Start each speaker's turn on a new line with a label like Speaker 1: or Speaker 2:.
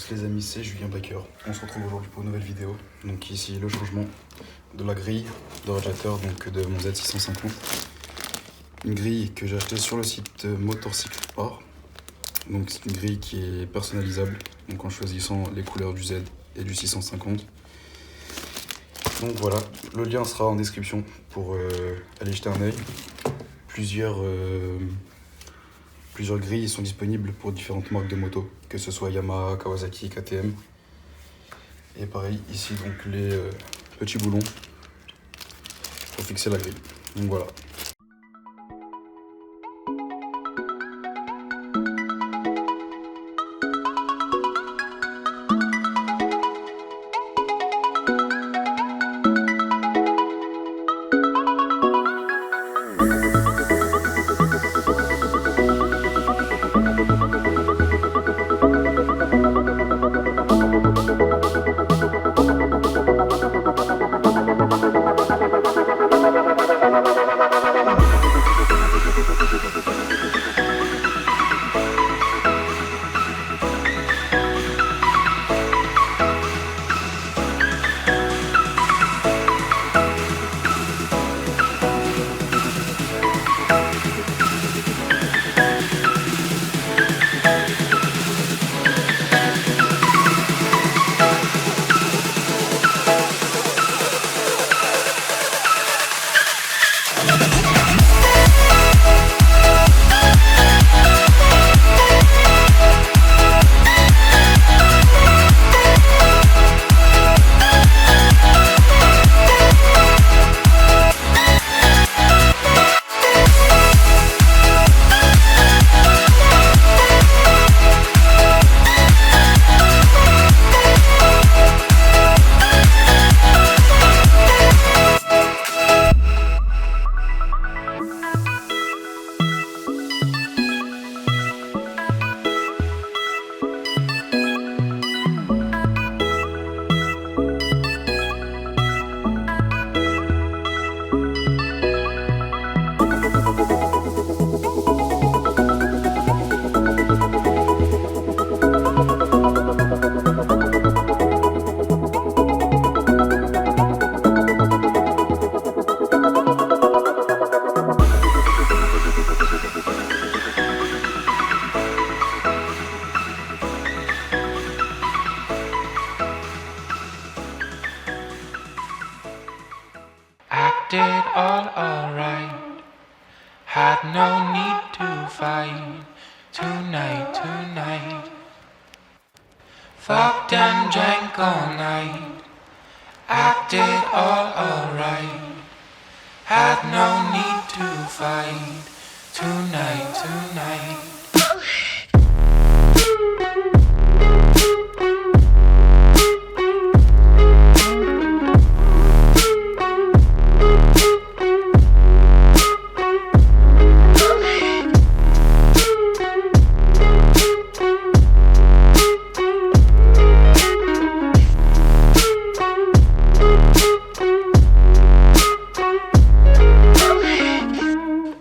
Speaker 1: tous les amis, c'est Julien Baker. On se retrouve aujourd'hui pour une nouvelle vidéo. Donc ici le changement de la grille de radiateur donc de mon Z650. Une grille que j'ai achetée sur le site Motorcycle Sport. Donc c'est une grille qui est personnalisable, donc en choisissant les couleurs du Z et du 650. Donc voilà, le lien sera en description pour aller jeter un œil. Plusieurs grilles sont disponibles pour différentes marques de motos, que ce soit Yamaha, Kawasaki, KTM. Et pareil, ici donc les petits boulons pour fixer la grille. Donc voilà.
Speaker 2: Acted all alright, had no need to fight. Tonight, fucked and drank all night. Acted all alright, had no need to fight. Tonight.